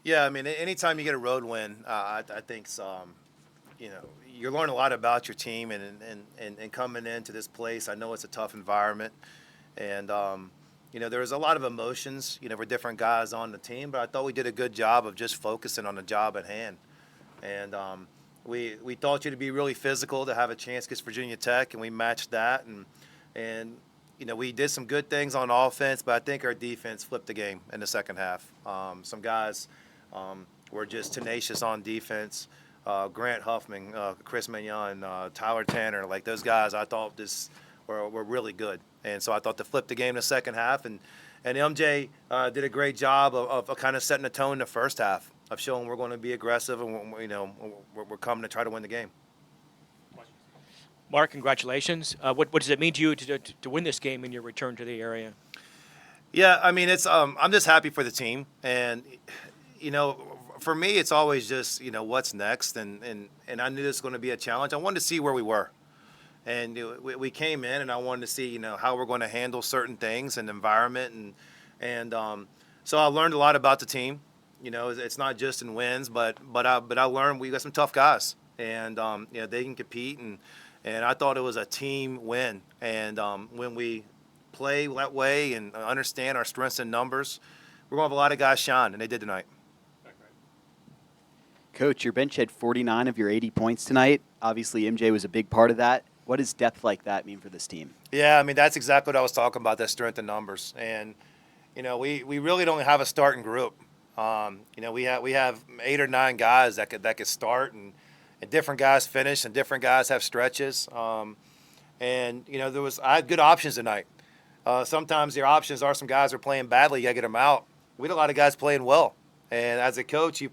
Yeah, I mean, anytime you get a road win, I think you learn a lot about your team and coming into this place. I know it's a tough environment, and there's a lot of emotions, for different guys on the team. But I thought we did a good job of just focusing on the job at hand, and we thought you to be really physical to have a chance against Virginia Tech, and we matched that, and we did some good things on offense, but I think our defense flipped the game in the second half. Some guys were just tenacious on defense. Grant Huffman, Chris Mignon, Tyler Tanner, like those guys, I thought this were really good. And so I thought to flip the game in the second half, and MJ did a great job of kind of setting the tone in the first half of showing we're going to be aggressive and we're coming to try to win the game. Mark, congratulations. What does it mean to you to win this game in your return to the area? Yeah, I mean I'm just happy for the team, and for me it's always just what's next, and I knew this was going to be a challenge. I wanted to see where we were, and we came in, and I wanted to see how we're going to handle certain things and environment, and so I learned a lot about the team. It's not just in wins, but I learned we got some tough guys, and they can compete, and I thought it was a team win, and when we play that way and understand our strengths and numbers, we're going to have a lot of guys shine, and they did tonight. Coach, your bench had 49 of your 80 points tonight. Obviously, MJ was a big part of that. What does depth like that mean for this team? Yeah, I mean, that's exactly what I was talking about, that strength in numbers. And, we really don't have a starting group. We have 8 or 9 guys that could start, and different guys finish, and different guys have stretches. I had good options tonight. Sometimes your options are some guys are playing badly, you got to get them out. We had a lot of guys playing well. And as a coach, you're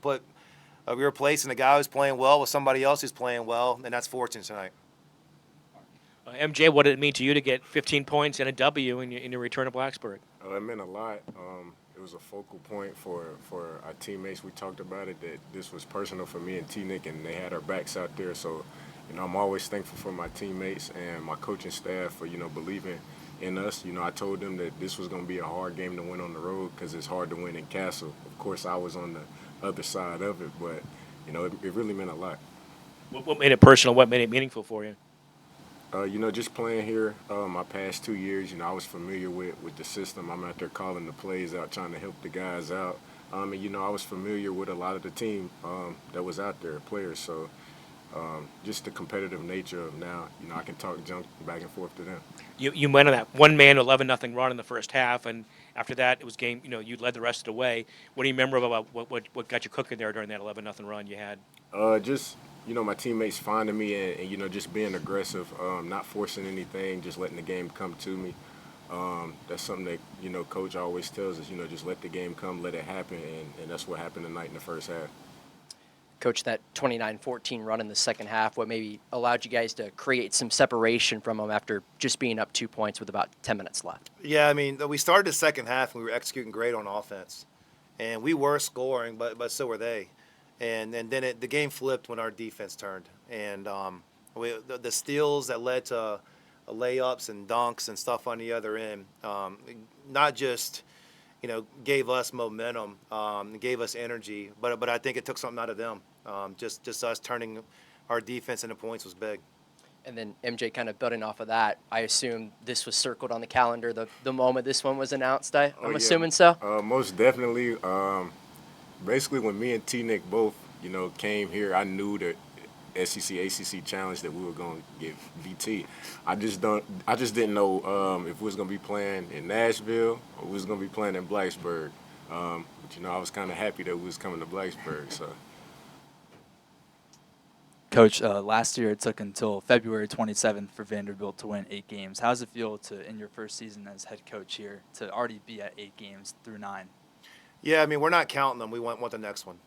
replacing a guy who's playing well with somebody else who's playing well, and that's fortunate tonight. MJ, what did it mean to you to get 15 points and a W in your return to Blacksburg? It meant a lot. It was a focal point for our teammates. We talked about it, that this was personal for me and T-Nick, and they had our backs out there. So, I'm always thankful for my teammates and my coaching staff for, believing in us. I told them that this was going to be a hard game to win on the road because it's hard to win in Castle. Of course, I was on the other side of it, but, it really meant a lot. What made it personal? What made it meaningful for you? Just playing here my past 2 years, I was familiar with the system. I'm out there calling the plays out, trying to help the guys out. I was familiar with a lot of the team that was out there, players. So just the competitive nature of now, I can talk junk back and forth to them. You went on that one-man 11-0 run in the first half, and after that it was game. You led the rest of the way. What do you remember about what got you cooking there during that 11-0 run you had? My teammates finding me and just being aggressive, not forcing anything, just letting the game come to me. That's something that, Coach always tells us, just let the game come, let it happen, and that's what happened tonight in the first half. Coach, that 29-14 run in the second half, what maybe allowed you guys to create some separation from them after just being up 2 points with about 10 minutes left? Yeah, I mean, we started the second half and we were executing great on offense. And we were scoring, but so were they. And then the game flipped when our defense turned. And the steals that led to layups and dunks and stuff on the other end, not just gave us momentum, gave us energy, but I think it took something out of them. Just us turning our defense into points was big. And then MJ, kind of building off of that, I assume this was circled on the calendar the moment this one was announced. I'm assuming so. Most definitely. Basically, when me and T-Nick both, came here, I knew that SEC ACC challenge that we were going to get VT. I just didn't know if we was going to be playing in Nashville or we was going to be playing in Blacksburg. But I was kind of happy that we was coming to Blacksburg. So. Coach, last year it took until February 27th for Vanderbilt to win 8 games. How does it feel in your first season as head coach here to already be at 8 games through 9? Yeah, I mean, we're not counting them. We want the next one.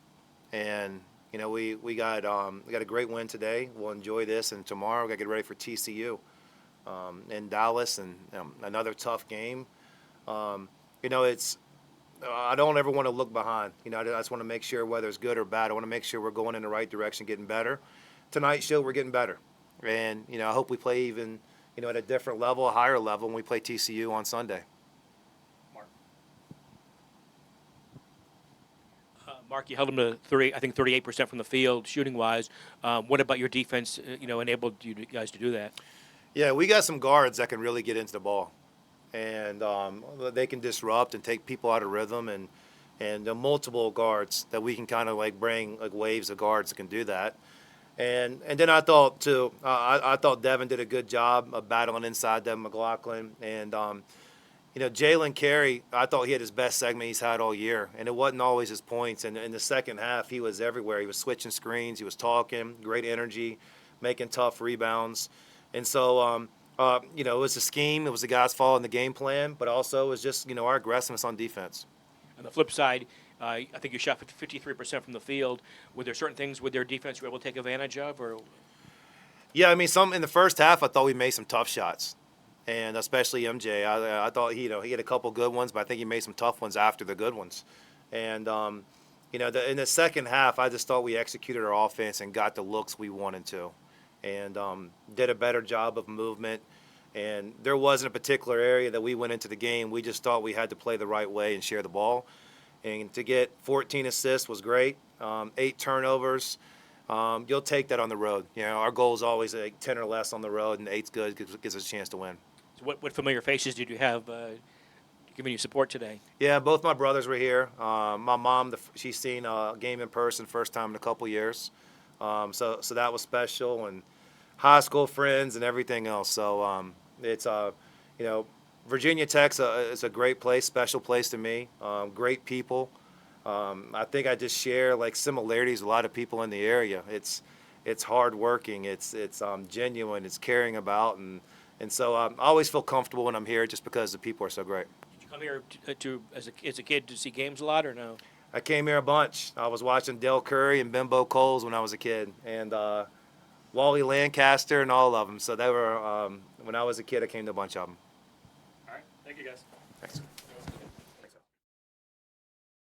And, we got a great win today. We'll enjoy this. And tomorrow we got to get ready for TCU in Dallas, and another tough game. It's I don't ever want to look behind. I just want to make sure whether it's good or bad, I want to make sure we're going in the right direction, getting better. Tonight's show, we're getting better. And, I hope we play even, at a different level, a higher level when we play TCU on Sunday. Mark, you held them to 38% from the field, shooting-wise. What about your defense, enabled you guys to do that? Yeah, we got some guards that can really get into the ball, and they can disrupt and take people out of rhythm, and multiple guards that we can kind of like bring like waves of guards that can do that. And then I thought too, I thought Devin did a good job of battling inside Devin McLaughlin, and Jalen Carey, I thought he had his best segment he's had all year, and it wasn't always his points. And in the second half, he was everywhere. He was switching screens, he was talking, great energy, making tough rebounds. And so, it was a scheme. It was the guys following the game plan, but also it was just, our aggressiveness on defense. On the flip side, I think you shot 53% from the field. Were there certain things with their defense you were able to take advantage of? Or Yeah, I mean, some in the first half, I thought we made some tough shots, and especially MJ. I thought he had a couple good ones, but I think he made some tough ones after the good ones. And in the second half, I just thought we executed our offense and got the looks we wanted to, and did a better job of movement. And there wasn't a particular area that we went into the game. We just thought we had to play the right way and share the ball. And to get 14 assists was great. 8 turnovers. You'll take that on the road. Our goal is always like 10 or less on the road, and 8's good because it gives us a chance to win. so what familiar faces did you have giving you support today? Yeah, both my brothers were here. My mom, she's seen a game in person first time in a couple years. So that was special, and high school friends and everything else. So it's Virginia Tech's is a great place, special place to me. Great people. I think I just share like similarities with a lot of people in the area. It's hardworking. It's genuine. It's caring about, and so I always feel comfortable when I'm here just because the people are so great. Did you come here as a kid to see games a lot, or no? I came here a bunch. I was watching Del Curry and Bimbo Coles when I was a kid, and Wally Lancaster and all of them. So they were when I was a kid. I came to a bunch of them. All right. Thank you, guys. Thanks.